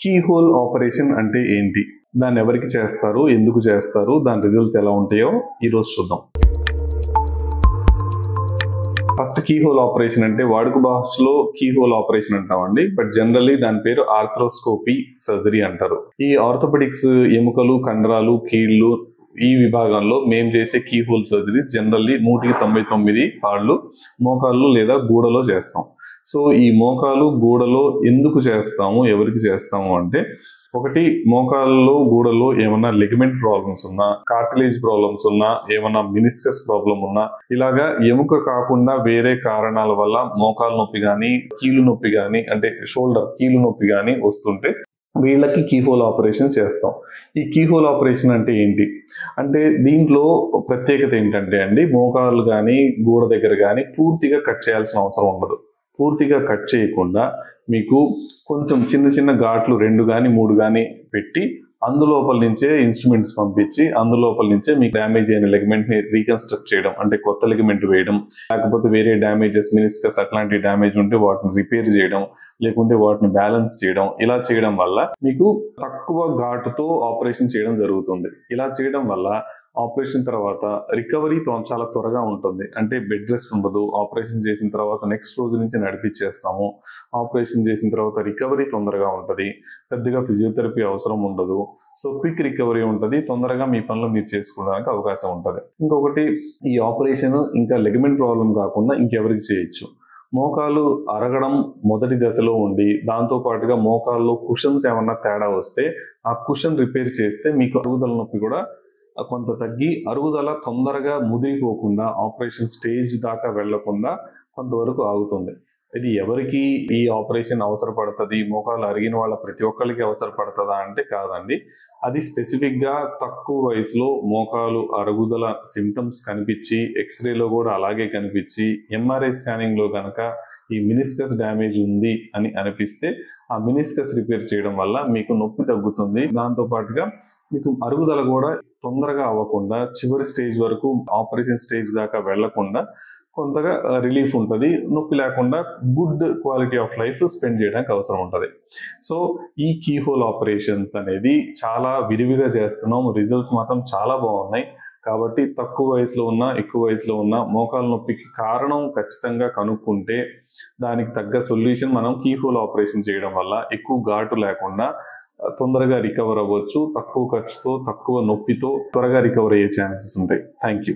Key hole operation అంటే ఏంటి, దాన్ని ఎవరికి చేస్తారు, ఎందుకు చేస్తారు, దాని రిజల్ట్స్ ఎలా ఉంటాయో ఈరోజు చూద్దాం. ఫస్ట్ కీ హోల్ ఆపరేషన్ అంటే వాడుక భాషలో కీ హోల్ ఆపరేషన్ అంటామండి, బట్ జనరల్లీ దాని పేరు ఆర్థ్రోస్కోపీ సర్జరీ అంటారు. ఈ ఆర్థోపెడిక్స్ ఎముకలు, కండరాలు, కీళ్లు ఈ విభాగంలో మేము చేసే కీ హోల్ సర్జరీస్ జనరల్లీ 199 కాళ్ళు, మోకాళ్ళు లేదా గూడలో చేస్తాం. సో ఈ మోకాలు గూడలో ఎందుకు చేస్తాము, ఎవరికి చేస్తాము అంటే, ఒకటి మోకాళ్ళలో గూడలో ఏమన్నా లిగమెంట్ ప్రాబ్లమ్స్ ఉన్నా, కార్టిలేజ్ ప్రాబ్లమ్స్ ఉన్నా, ఏమన్నా మినిస్కస్ ప్రాబ్లం ఉన్నా, ఇలాగా ఎముక కాకుండా వేరే కారణాల వల్ల మోకాలు నొప్పి కానీ, కీలు నొప్పి కానీ, అంటే షోల్డర్ కీలు నొప్పి కానీ వస్తుంటే వీళ్ళకి కీహోల్ ఆపరేషన్ చేస్తాం. ఈ కీహోల్ ఆపరేషన్ అంటే ఏంటి అంటే, దీంట్లో ప్రత్యేకత ఏంటంటే అండి, మోకాళ్ళు కానీ గూడ దగ్గర కానీ పూర్తిగా కట్ చేయాల్సిన అవసరం ఉండదు. పూర్తిగా కట్ చేయకుండా మీకు కొంచెం చిన్న చిన్న ఘాట్లు 2 కానీ 3 కానీ పెట్టి అందులోపల నుంచే ఇన్స్ట్రుమెంట్స్ పంపించి అందులోపల నుంచే మీకు డ్యామేజ్ అయిన లెగ్మెంట్ ని రీకన్స్ట్రక్ట్ చేయడం, అంటే కొత్త లెగ్మెంట్ వేయడం, లేకపోతే వేరే డ్యామేజెస్ మినిస్కస్ అట్లాంటి డ్యామేజ్ ఉంటే వాటిని రిపేర్ చేయడం, లేకుంటే వాటిని బ్యాలెన్స్ చేయడం, ఇలా చేయడం వల్ల మీకు తక్కువ ఘాటుతో ఆపరేషన్ చేయడం జరుగుతుంది. ఇలా చేయడం వల్ల ఆపరేషన్ తర్వాత రికవరీ చాలా త్వరగా ఉంటుంది. అంటే బెడ్ రెస్ట్ ఉండదు. ఆపరేషన్ చేసిన తర్వాత నెక్స్ట్ రోజు నుంచి నడిపించేస్తాము. ఆపరేషన్ చేసిన తర్వాత రికవరీ తొందరగా ఉంటుంది. పెద్దగా ఫిజియోథెరపీ అవసరం ఉండదు. సో క్విక్ రికవరీ ఉంటుంది. తొందరగా మీ పనులు మీరు చేసుకోవడానికి అవకాశం ఉంటుంది. ఇంకొకటి, ఈ ఆపరేషన్ ఇంకా లెగమెంట్ ప్రాబ్లం కాకుండా ఇంకెవరికి చేయొచ్చు. మోకాలు అరగడం మొదటి దశలో ఉండి దాంతో పాటుగా మోకాల్లో కుషన్స్ ఏమన్నా తేడా వస్తే ఆ కుషన్ రిపేర్ చేస్తే మీకు అరుగుదల నొప్పి కూడా కొంత తగ్గి అరుగుదల తొందరగా ముదిరిపోకుండా ఆపరేషన్ స్టేజ్ దాకా వెళ్లకుండా కొంతవరకు ఆగుతుంది. ఇది ఎవరికి ఈ ఆపరేషన్ అవసరపడుతుంది, మోకాలు అరిగిన వాళ్ళ ప్రతి ఒక్కరికి అవసరపడుతుందా అంటే కాదండి. అది స్పెసిఫిక్గా తక్కువ వయసులో మోకాలు అరుగుదల సిమ్టమ్స్ కనిపించి, ఎక్స్రేలో కూడా అలాగే కనిపించి, ఎంఆర్ఐ స్కానింగ్లో కనుక ఈ మినిస్కస్ డ్యామేజ్ ఉంది అని అనిపిస్తే ఆ మినిస్కస్ రిపేర్ చేయడం వల్ల మీకు నొప్పి తగ్గుతుంది. దాంతో పాటుగా మీకు అరుగుదల కూడా తొందరగా అవ్వకుండా చివరి స్టేజ్ వరకు ఆపరేషన్ స్టేజ్ దాకా వెళ్లకుండా కొంతగా రిలీఫ్ ఉంటుంది. నొప్పి లేకుండా good quality of life spend చేయడానికి అవసరం ఉంటుంది. సో ఈ కీహోల్ ఆపరేషన్స్ అనేది చాలా విరివిగా చేస్తున్నాం. రిజల్ట్స్ మాత్రం చాలా బాగున్నాయి. కాబట్టి తక్కువ వయసులో ఉన్నా ఎక్కువ వయసులో ఉన్నా మోకాలు నొప్పికి కారణం ఖచ్చితంగా కనుక్కుంటే దానికి తగ్గ సొల్యూషన్ మనం కీహోల్ ఆపరేషన్ చేయడం వల్ల ఎక్కువ ఘాటు లేకుండా తొందరగా రికవర్ అవ్వచ్చు. తక్కువ ఖర్చుతో, తక్కువ నొప్పితో త్వరగా రికవర్ అయ్యే ఛాన్సెస్ ఉంటాయి. Thank you.